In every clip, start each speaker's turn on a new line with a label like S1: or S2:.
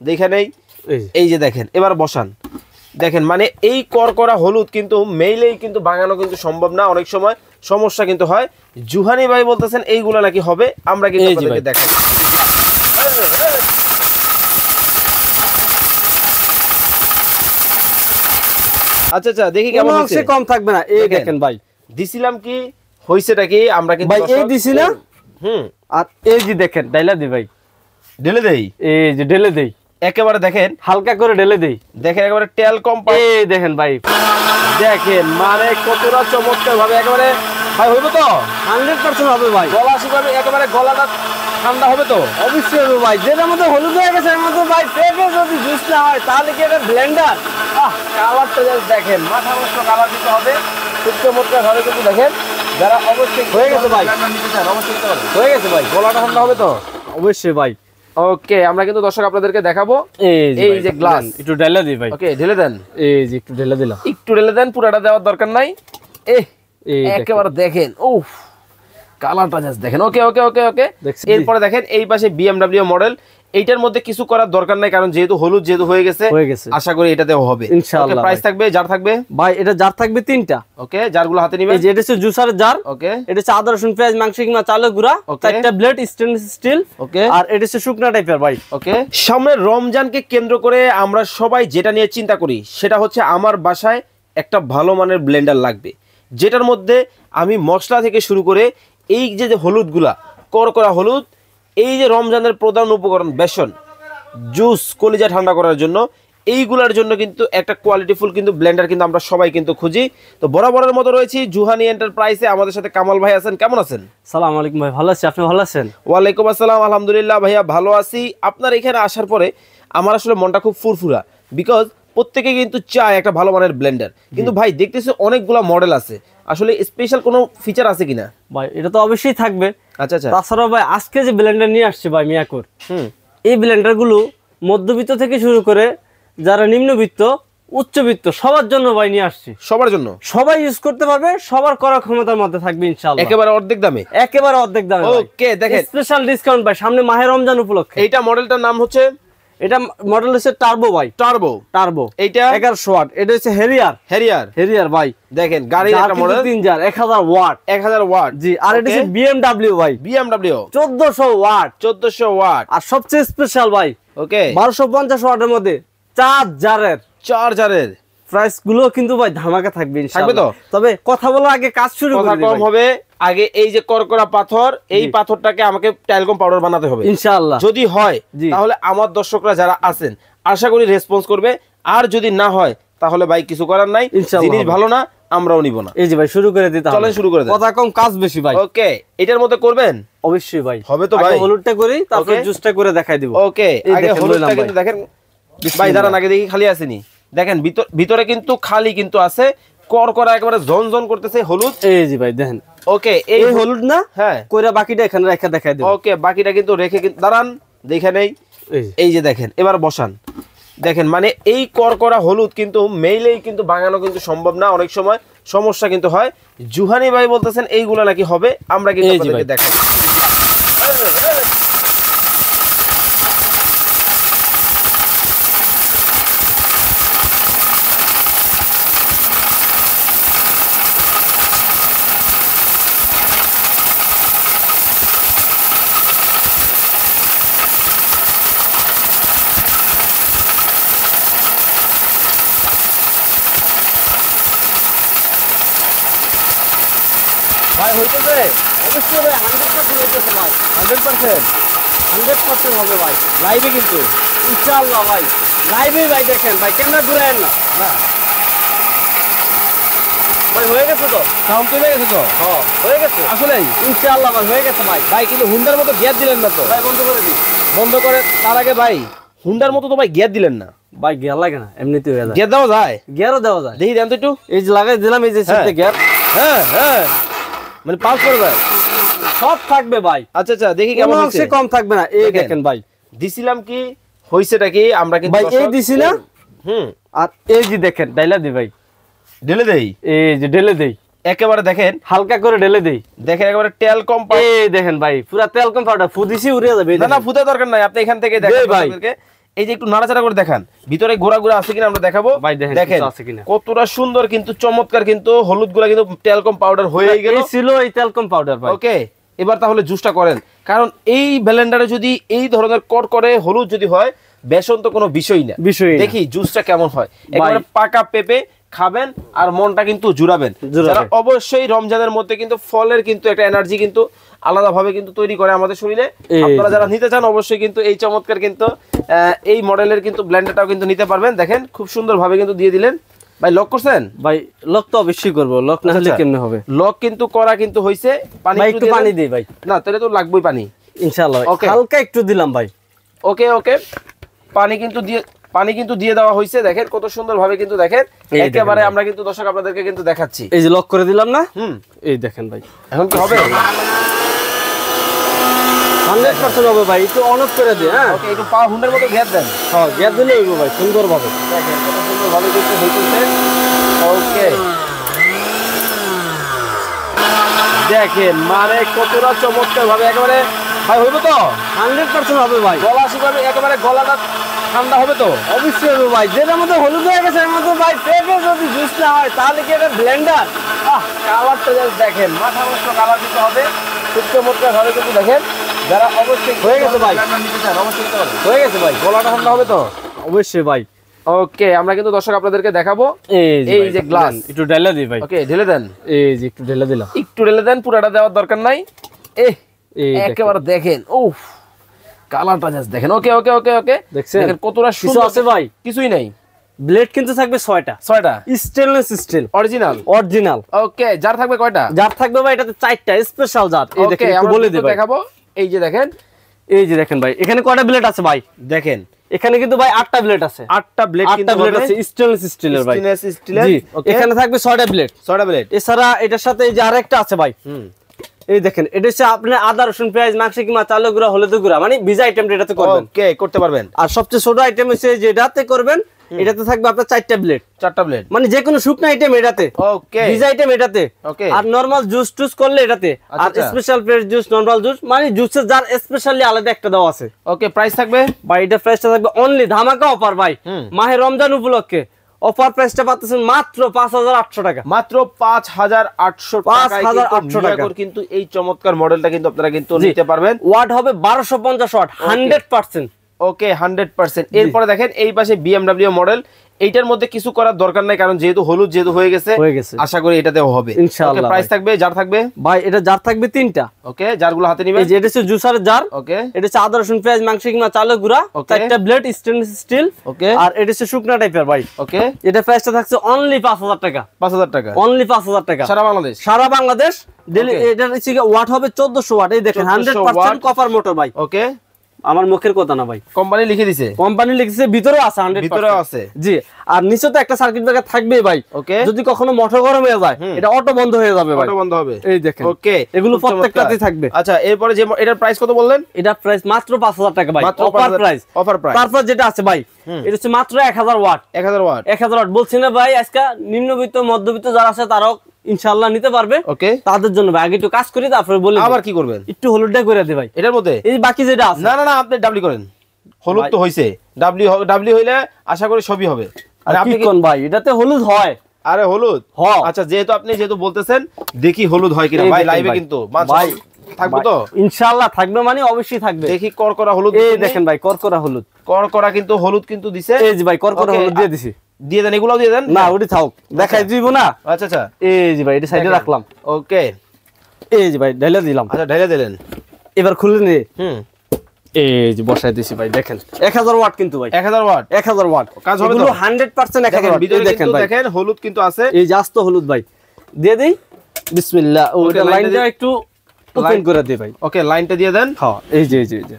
S1: দেখে নেই, এই যে দেখেন এবার বসান, দেখেন মানে এই করকরা হলুদ কিন্তু মেইলেই কিন্তু বাগানো কিন্তু সম্ভব না, অনেক সময় সমস্যা কিন্তু হয়। জুহানি ভাই বলতেছেন এইগুলা নাকি হবে, আমরা কিন্তু আপনাদেরকে দেখাই। আচ্ছা আচ্ছা দেখি কেমন হচ্ছে,
S2: কম থাকবে না। এই দেখেন ভাই
S1: দিছিলাম কি হইছেটা কি, আমরা কিন্তু
S2: ভাই এই দিছি না, আর এই যে দেখেন ডাইলা দি ভাই,
S1: ঢেলে দেই,
S2: এই যে ঢেলে দেই
S1: একেবারে দেখেন
S2: হালকা করে ঢেলে দেই,
S1: দেখেন একেবারে তেল কম,
S2: এই দেখেন ভাই,
S1: দেখেন মানে কতটা চমৎকার ভাবে একেবারে ভাই হইব তো
S2: 100% হবে ভাই।
S1: গলা শুকাবে একেবারে, গলাটা ঠান্ডা হবে তো
S2: অবশ্যই হবে ভাই। যেটার মধ্যে হলুদ হয়ে গেছে এর মধ্যে ভাই পেঁপে যদি জুস না হয় তাহলে কি এটা ব্লেন্ডার?
S1: কালারটা দেখেন মাথা নষ্ট কালার দিতে হবে, খুব চমৎকার ভাবে কিন্তু দেখেন। যারা অবশ্যই
S2: হয়ে গেছে ভাই,
S1: অবশ্যই
S2: হয়ে গেছে ভাই,
S1: গলাটা ঠান্ডা হবে তো
S2: অবশ্যই ভাই।
S1: ওকে আমরা কিন্তু দর্শক আপনাদেরকে দেখাবো,
S2: এই যে গ্লাস একটু ঢেলে দিই ভাই।
S1: ওকে ঢেলে দেন,
S2: এই যে একটু ঢেলে দিলাম,
S1: একটু ঢেলে দেন, পুরাটা দেওয়ার দরকার নাই। একেবারে দেখেন উফ কালারটা জাস্ট দেখেন। ওকে ওকে ওকে ওকে এরপরে দেখেন এই পাশে BMW মডেল, এইটার মধ্যে কিছু করার দরকার নাই কারণ যেহেতু হলুদ যেহেতু হয়ে গেছে আশা করি এটাতেও হবে ইনশাআল্লাহ। প্রাইস থাকবে জার থাকবে
S2: ভাই, এটা জার থাকবে 3টা।
S1: ওকে জারগুলো হাতে নিবেন,
S2: এই যে এটা হচ্ছে জুসার জার,
S1: ওকে
S2: এটা হচ্ছে আদা রসুন পেঁয়াজ মাংস কিংবা চালের গুঁড়া, 4টা ব্লেড স্টেনলেস স্টিল,
S1: ওকে
S2: আর এটা হচ্ছে শুকনা টাইপের ভাই।
S1: ওকে সামনে রমজানকে কেন্দ্র করে আমরা সবাই যেটা নিয়ে চিন্তা করি সেটা হচ্ছে আমার বাসায় একটা ভালো মানের ব্লেন্ডার লাগবে, যেটার মধ্যে আমি মশলা থেকে শুরু করে এই যে হলুদগুলা করকরা হলুদ, এই যে রমজানের প্রধান উপকরণ বেসন, জুস, কলিজা ঠান্ডা করার জন্য, এইগুলার জন্য কিন্তু একটা কোয়ালিটিফুল কিন্তু ব্লেন্ডার কিন্তু আমরা সবাই কিন্তু খুঁজি। তো বরাবরের মতো রয়েছি জুহানি এন্টারপ্রাইজে, আমাদের সাথে কামাল ভাই আছেন। কেমন আছেন?
S2: আসসালামু আলাইকুম ভাই, ভালো আছি, আপনি ভালো আছেন?
S1: ওয়ালাইকুম আসসালাম, আলহামদুলিল্লাহ ভাইয়া ভালো আছি। আপনার এখানে আসার পরে আমার আসলে মনটা খুব ফুরফুরা, বিকজ প্রত্যেকে কিন্তু চায় একটা ভালো মানের ব্লেন্ডার, কিন্তু ভাই দেখতেছি অনেকগুলা মডেল আছে, আসলে স্পেশাল কোনো ফিচার আছে কিনা?
S2: ভাই এটা তো অবশ্যই থাকবে।
S1: আচ্ছা আচ্ছা,
S2: তাছাড়া ভাই আজকে যে ব্লেন্ডার নিয়ে আসছে ভাই মিয়াকোর, এই ব্লেন্ডারগুলো মধ্যবিত্ত থেকে শুরু করে যারা নিম্নবিত্ত উচ্চবিত্ত সবার জন্য ভাই নিয়ে আসছি।
S1: সবার জন্য,
S2: সবাই ইউজ করতে পারবে, সবার করার ক্ষমতার মধ্যে থাকবে ইনশাআল্লাহ,
S1: একেবারে অর্ধেক দামে,
S2: একেবারে অর্ধেক দামে।
S1: ওকে দেখেন
S2: স্পেশাল ডিসকাউন্ট ভাই সামনে মাহে রমজান উপলক্ষে।
S1: এইটা মডেলটার নাম হচ্ছে,
S2: এটা মডেল হচ্ছে টার্বো ভাই, টার্বো এইটা 1100 ওয়াট, এটা হচ্ছে হেরিয়ার ভাই।
S1: দেখেন গাড়ির একটা মডেল
S2: 3000 1000 ওয়াট জি। আর এটা হচ্ছে BMW ভাই, BMW 1400 ওয়াট। আর সবচেয়ে স্পেশাল ভাই ওকে 1250 ওয়াটের মধ্যে চার্জারের প্রাইস গুলো কিন্তু ভাই ধামাকা থাকবে ইনশাআল্লাহ। তবে কথা বলার আগে কাজ শুরু করি,
S1: কম হবে আগে এই যে করকরা পাথর, এই পাথরটাকে আমাকে টাইলকম পাউডার বানাতে হবে ইনশাআল্লাহ। যদি হয় তাহলে আমার দর্শকরা যারা আছেন আশা করি রেসপন্স করবে, আর যদি না হয় তাহলে ভাই কিছু করার নাই, জিনিস ভালো না আমরাও নিব না।
S2: এই যে ভাই শুরু করে দিতে হবে,
S1: চলেন শুরু করে দেন,
S2: কথা কম কাজ বেশি ভাই।
S1: ওকে এটার মধ্যে করবেন
S2: অবশ্যই ভাই,
S1: হবে তো ভাই।
S2: আগে হলুদটা করি তারপর জুসটা করে দেখাই দিব।
S1: ওকে আগে হলুদটা কিন্তু দেখেন ভাই, দাঁড়ান আগে দেখি খালি আসেনি, দেখেন ভিতরে কিন্তু খালি কিন্তু আছে, করকরা একেবারে ঝনঝন করতেছে হলুদ।
S2: এই যে ভাই দেখেন,
S1: ওকে এই
S2: হলুদ না, হ্যাঁ কইরা বাকিটা এখানে রেখে দেখাই দেব।
S1: ওকে বাকিটা কিন্তু রেখে কিন্তু দাঁড়ান দেখে নেই, এই যে দেখেন এবার বসান, দেখেন মানে এই করকরা হলুদ কিন্তু মেইলেই কিন্তু বাগানো কিন্তু সম্ভব না, অনেক সময় সমস্যা কিন্তু হয়। জুহানি ভাই বলতেছেন এইগুলা নাকি হবে, আমরা কিন্তু আপনাদেরকে দেখাই।
S2: ভাই হইতেছে অবশ্যই ভাই 100% হইতেছে ভাই, 100% হবে ভাই লাইভে কিন্তু ইনশাআল্লাহ ভাই, লাইভে ভাই দেখেন ভাই ক্যামেরা ঘুরায়েন না ভাই, হয়ে গেছে তো
S1: সাউন্ড চলে গেছে তো,
S2: হ্যাঁ হয়ে গেছে আসলে ইনশাআল্লাহ ভাই হয়ে গেছে ভাই।
S1: ভাই কিন্তু হুন্ডার মতো গিয়ার দিলেন না তো
S2: ভাই, বন্ধ করে দিই,
S1: বন্ধ করে তার আগে ভাই হুন্ডার মতো তো ভাই গিয়ার দিলেন না
S2: ভাই, গিয়ার লাগে না এমনিতেই হয়ে যায়,
S1: গিয়ার দেওয়া যায়,
S2: গিয়ারও দেওয়া যায়,
S1: দেখি দেন তো একটু।
S2: এই যে লাগাই দিলাম, এই যে সাথে গিয়ার,
S1: হ্যাঁ হ্যাঁ মানে পাস করে যায়,
S2: সব থাকবে ভাই।
S1: আচ্ছা আচ্ছা দেখি কেমন হচ্ছে,
S2: কম থাকবে না। এই দেখেন ভাই
S1: দিছিলাম কি হইছেটা কি, আমরা কিন্তু
S2: ভাই এই দিছি না, আর এই যে দেখেন ডাইলা দি ভাই,
S1: ঢেলে দেই,
S2: এই যে ঢেলে দেই
S1: একেবারে দেখেন
S2: হালকা করে ঢেলে দেই,
S1: দেখেন একেবারে তেল কম,
S2: এই দেখেন ভাই পুরা তেল কম পাউডার ফুদিছি উড়ে যাবে।
S1: না না ফুটার দরকার নাই, আপনি এখান থেকে দেখেন ভাই, এই যে একটু নাড়াচাড়া করে দেখান, ভিতরে ঘোরা ঘোরা আছে কিনা আমরা দেখাবো। দেখেন কতটা সুন্দর কিন্তু চমৎকার কিন্তু হলুদ গুলা কিন্তু টেলকম পাউডার হয়ে গেল,
S2: ছিল এই টেলকম পাউডার ভাই।
S1: ওকে, এবার তাহলে জুসটা করেন, কারণ এই ব্লেন্ডারে যদি এই ধরনের করে হলুদ যদি হয়, বেসন তো কোনো বিষয় না। দেখি জুসটা কেমন হয়, একেবারে পাকা পেঁপে খাবেন আর মনটা কিন্তু জুড়াবেন। যারা অবশ্যই রমজানের মধ্যে কিন্তু ফলের কিন্তু একটা এনার্জি কিন্তু আলাদাভাবে কিন্তু তৈরি করে আমাদের শরীরে, আপনারা যারা নিতে চান অবশ্যই কিন্তু এই চমৎকার কিন্তু এই মডেলের কিন্তু ব্লেন্ডারটাও কিন্তু নিতে পারবেন। দেখেন খুব সুন্দরভাবে কিন্তু দিয়ে দিলেন। ভাই লক করছেন?
S2: ভাই লক তো অবশ্যই করব, লক না হলে কেমনে হবে? লক
S1: কিন্তু করা কিন্তু হইছে। পানি
S2: একটু পানি দেই ভাই।
S1: না তাহলে তো লাগবেই পানি
S2: ইনশাআল্লাহ। হালকা একটু দিলাম ভাই।
S1: ওকে ওকে, পানি কিন্তু দিয়ে দেওয়া হয়েছে। দেখেন কত সুন্দর ভাবে কিন্তু দেখেন একেবারে আমরা কিন্তু দর্শক আপনাদেরকে কিন্তু দেখাচ্ছি।
S2: এই যে লক করে দিলাম না, এই দেখেন ভাই
S1: এখন কি হবে?
S2: 100% হবে ভাই। একটু অন অফ করে দিই। হ্যাঁ
S1: ওকে, একটু পাওয়ার হুন্ডের মতো গ্যাস দেন।
S2: হ্যাঁ গ্যাস দিলে হইব ভাই সুন্দর ভাবে।
S1: দেখেন কত সুন্দর ভাবে কিন্তু হইতেছে। ওকে দেখেন মানে কতটা চমৎকার ভাবে একেবারে ভাই হইব তো
S2: 100% হবে ভাই।
S1: গলা শুকাবে একেবারে, গলাটা ঠান্ডা হবে তো
S2: অবশ্যই হবে ভাই। যেটার মধ্যে হলুদ হয়ে গেছে এর মধ্যে ভাই পেঁপে যদি জুস না হয় তাহলে কি এটা ব্লেন্ডার?
S1: কালারটা দেখেন মাথা নষ্ট কালার দিতে হবে খুব চমৎকার ভাবে কিন্তু দেখেন। যারা অবশ্যই
S2: হয়ে গেছে ভাই,
S1: অবশ্যই
S2: হয়ে গেছে ভাই।
S1: গলাটা ঠান্ডা হবে তো
S2: অবশ্যই ভাই।
S1: ওকে, আমরা কিন্তু দর্শক আপনাদেরকে দেখাবো। এই যে গ্লাস
S2: একটু ঢেলে দিই ভাই।
S1: ওকে ঢেলে দেন।
S2: এই যে একটু ঢেলে দিলাম,
S1: একটু ঢেলে দেন, পুরাটা দেওয়ার দরকার নাই। একেবারে দেখেন উফ কালারটা জাস্ট দেখেন। ওকে ওকে ওকে ওকে, দেখেন কতটা সুন্দর
S2: আছে ভাই।
S1: কিছুই নাই।
S2: ব্লেড কিন্তু থাকবে 6টা স্টেনলেস স্টিল অরিজিনাল।
S1: ওকে, জার থাকবে কয়টা?
S2: জার থাকবে ভাই এটাতে 4টা স্পেশাল জার। এই দেখেন একটু বলে দেব
S1: দেখাবো। এই যে দেখেন,
S2: এই যে দেখেন ভাই এখানে কয়টা ব্লেড আছে ভাই?
S1: দেখেন
S2: এখানে কিন্তু ভাই 8টা ব্লেড আছে।
S1: 8টা ব্লেড কিন্তু
S2: আছে স্টেনলেস স্টিলের ভাই।
S1: স্টেনলেস স্টিলের।
S2: এখানে থাকবে 6টা ব্লেড। এছাড়া এটার সাথে এই যে আরেকটা আছে ভাই। এই দেখেন এটা হচ্ছে আপনি আদা রসুন পেঁয়াজ মাংস কিংবা চালের গুঁড়া হলুদ গুঁড়া মানে ভিজা আইটেম এটাতে করবেন।
S1: ওকে, করতে পারবেন।
S2: আর সবচেয়ে ছোট আইটেম হচ্ছে যেটাতে করবেন এটাতে থাকবে আপনার 4টা ব্লেড।
S1: 4টা ব্লেড
S2: মানে যে কোনো শুকনো আইটেম এটাতে,
S1: ওকে,
S2: ভিজা আইটেম এটাতে,
S1: ওকে,
S2: আর নরমাল জুস টুস করলে এটাতে, আর special fresh juice normal juice মানে জুসের জার স্পেশালি আলাদা একটা দেওয়া আছে।
S1: ওকে, প্রাইস থাকবে
S2: ভাই এটা প্রাইসটা থাকবে অনলি ধামাকা অফার ভাই। মাহে রমজান উপলক্ষে অফার প্রাইসটা পাচ্ছেন মাত্র 5800 টাকা।
S1: মাত্র 5800 টাকা কিন্তু এই চমৎকার মডেলটা কিন্তু আপনারা কিন্তু নিতে পারবেন।
S2: ওয়াট হবে 1250 ওয়াট 100%।
S1: ওকে 100%। এরপরে দেখেন এই পাশে BMW মডেল, এইটার মধ্যে কিছু করার দরকার নাই কারণ যেহেতু হলুদ যেহেতু হয়ে গেছে আশা করি এটাতেও হবে ইনশাআল্লাহ। প্রাইস থাকবে, জার থাকবে
S2: ভাই এটা জার থাকবে 3টা।
S1: ওকে, জারগুলো হাতে নেবেন।
S2: এই যে এটা হচ্ছে জুসার জার।
S1: ওকে,
S2: এটা হচ্ছে আদা রসুন পেঁয়াজ মাংস কিংবা চালের গুঁড়া, 4টা ব্লেড স্টেনলেস স্টিল।
S1: ওকে,
S2: আর এটা হচ্ছে শুকনা টাইপের ভাই।
S1: ওকে,
S2: এটা প্রাইসটা থাকছে অনলি 5000 টাকা।
S1: 5000 টাকা,
S2: অনলি 5000 টাকা সারা বাংলাদেশ। সারা বাংলাদেশ এটা হচ্ছে ওয়াট হবে 1400 ওয়াট। এই দেখেন 100% কপার মোটর ভাই।
S1: ওকে,
S2: আমার মুখের কথা না ভাই,
S1: কোম্পানি লিখে দিয়েছে।
S2: কোম্পানি লিখেছে ভিতরেও আছে 100%। ভিতরেও আছে জি। আর নিচে তো একটা সার্কিট ব্রেকার থাকবেই ভাই। ওকে, যদি কখনো মোটর গরম হয়ে যায় এটা অটো বন্ধ হয়ে যাবে ভাই। অটো বন্ধ হবে। এই দেখেন। ওকে, এগুলো প্রত্যেকটাতেই থাকবে।
S1: আচ্ছা, এরপরে যে এটার প্রাইস কত বললেন?
S2: এটার প্রাইস মাত্র 5000 টাকা ভাই। Offer price. Offer price. তারপর যেটা আছে ভাই এটা হচ্ছে মাত্র 1000 ওয়াট। 1000 ওয়াট। 1000 ওয়াট বলছি না ভাই, আজকে নিম্নবিত্ত মধ্যবিত্ত যারা আছে তারাও ইনশাআল্লাহ নিতে পারবে। ওকে, তাদের জন্য ভাই আগে একটু কাজ করি তারপরে বলি আবার কি করবেন। একটু হলুদটা করে দে ভাই এটার মধ্যে। এই বাকি যেটা আছে
S1: না না না আপনি ডাবলি করেন। হলুদ তো হইছে, ডাবলি হইলে আশা করি সবই হবে।
S2: আর আপনি কোন ভাই এটাতে হলুদ হয়?
S1: আরে হলুদ হয়। আচ্ছা, যেহেতু বলতেছেন দেখি হলুদ হয় কিনা ভাই। লাইভে কিন্তু ভাই থাকবে তো ইনশাআল্লাহ। থাকবে মানে অবশ্যই থাকবে। দেখি করকরা হলুদ। এই দেখেন ভাই করকরা হলুদ। করকরা কিন্তু হলুদ কিন্তু দিছে। এই যে ভাই করকরা হলুদ দিয়ে দিছি। দিয়ে দেন, এগুলাও দিয়ে দেন। না ওটি থাক, দেখাই দিব না। আচ্ছা আচ্ছা, এই যে ভাই এটা সাইডে রাখলাম। ওকে, এই যে ভাই ঢেলে দিলাম। আচ্ছা, ঢেলে দিলেন। এবার খুলে নে। এই যে বসাই দিছি ভাই। দেখেন 1000 ওয়াট কিন্তু ভাই। 1000 ওয়াট। 1000 ওয়াট কাজ হবে তো 100% 1000 ওয়াট। ভিতরে দেখেন ভাই, দেখেন হলুদ কিন্তু আছে। এই যে আস্ত হলুদ ভাই দিয়ে দেই। বিসমিল্লাহ। ওটা লাইনটা একটু ওপেন করে দে ভাই। ওকে, লাইনটা দিয়ে দেন। হ্যাঁ, এই যে এই যে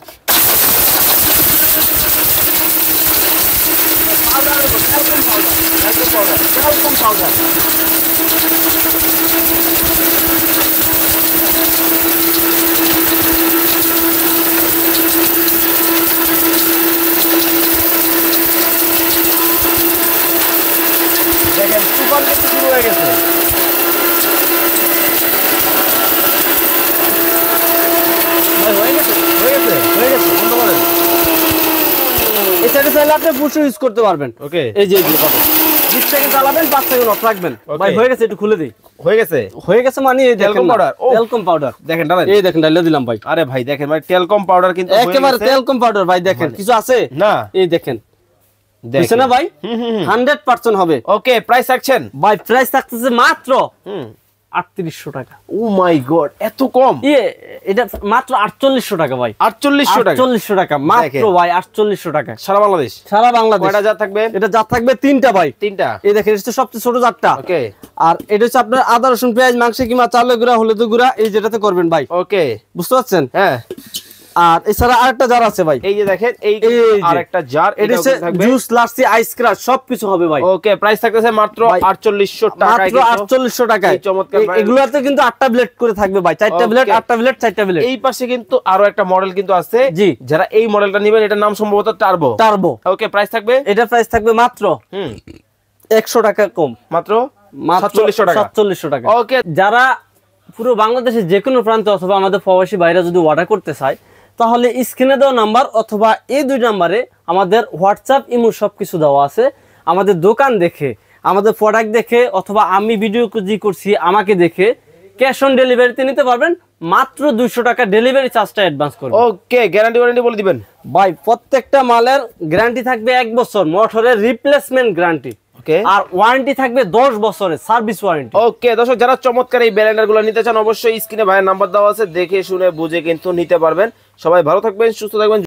S1: দেখেন সুপার কিন্তু শুরু হয়ে গেছে। হয়ে গেছে বন্ধ করেন।
S2: এই সাইডে চাইলে আপনি পুশও ইউজ করতে পারবেন।
S1: ওকে,
S2: এই যে 20 সেকেন্ড চালাবেন, 5 সেকেন্ড অফ রাখবেন। ভাই হয়ে গেছে, একটু খুলে দেই।
S1: হয়ে গেছে,
S2: হয়ে গেছে মানে এই দেখেন পাউডার, টেলকম পাউডার দেখেন ডালেন, এই দেখেন ডালে দিলাম ভাই।
S1: আরে ভাই দেখেন ভাই টেলকম পাউডার কিন্তু
S2: একেবারে টেলকম পাউডার ভাই, দেখেন কিছু আছে
S1: না,
S2: এই দেখেন দেখছেন না ভাই, 100% হবে।
S1: ওকে, প্রাইস রাখছেন
S2: ভাই? প্রাইস থাকতেছে মাত্র 3800 টাকা।
S1: ও মাই গড, এত কম?
S2: এটা মাত্র 4800 টাকা ভাই।
S1: 4800 টাকা?
S2: 4800 টাকা মাত্র ভাই, 4800 টাকা সারা বাংলাদেশ। সারা বাংলাদেশ।
S1: কয়টা জাত থাকবে?
S2: এটা জাত থাকবে 3টা ভাই।
S1: 3টা?
S2: এই দেখেন, এটা সবচেয়ে ছোট জাতটা।
S1: ওকে।
S2: আর এটা হচ্ছে আপনার আদা রসুন পেঁয়াজ মাংস কিংবা চালের গুঁড়া হলুদের গুঁড়া, এই যেটাতে করবেন ভাই।
S1: ওকে,
S2: বুঝতে পারছেন?
S1: হ্যাঁ।
S2: আর এছাড়া আরেকটা জার আছে ভাই,
S1: এই যে দেখেন, এই আরেকটা জার,
S2: এটা হচ্ছে জুস লাসি আইস ক্রাশ সবকিছু হবে ভাই।
S1: ওকে, প্রাইস থাকতেছে মাত্র 4800 টাকা।
S2: মাত্র 4800 টাকায়। এগুলাতে কিন্তু 8টা ব্লেড করে থাকবে ভাই, 4টা ব্লেড, 8টা ব্লেড, 4টা ব্লেড।
S1: এই পাশে কিন্তু আরো একটা মডেল কিন্তু আছে,
S2: জি,
S1: যারা এই মডেলটা নেবেন, এটার নাম সম্ভবত টার্বো।
S2: টার্বো।
S1: ওকে, প্রাইস থাকবে?
S2: এটা প্রাইস থাকবে মাত্র 100 টাকা কম, মাত্র
S1: 4700 টাকা।
S2: 4700 টাকা।
S1: ওকে,
S2: যারা পুরো বাংলাদেশের যে কোনো প্রান্তে অথবা আমাদের প্রবাসী ভাইরা যদি অর্ডার করতে চায়, তাহলে স্ক্রিনে দেওয়া নাম্বার অথবা এই 2 নাম্বারে আমাদের হোয়াটসঅ্যাপ ইমো সবকিছু দেওয়া আছে। আমাদের দোকান দেখে, আমাদের প্রোডাক্ট দেখে, অথবা আমি ভিডিও যে করছি আমাকে দেখে ক্যাশ অন ডেলিভারিতে নিতে পারবেন। মাত্র 200 টাকা ডেলিভারি চার্জটা অ্যাডভান্স করবেন।
S1: ওকে, গ্যারান্টি ওয়ারেন্টি বলে দিবেন
S2: ভাই? প্রত্যেকটা মালের গ্যারান্টি থাকবে 1 বছর, মোটরের রিপ্লেসমেন্ট গ্যারান্টি। আর ওয়ারেন্টি থাকবে 10 বছরের সার্ভিস ওয়ারেন্টি।
S1: ওকে দর্শক, যারা চমৎকার এই ব্লেন্ডার গুলো নিতে চান, অবশ্যই স্ক্রিনে ভাইয়ের নাম্বার দেওয়া আছে, দেখে শুনে বুঝে কিন্তু নিতে পারবেন। সবাই ভালো থাকবেন, সুস্থ থাকবেন।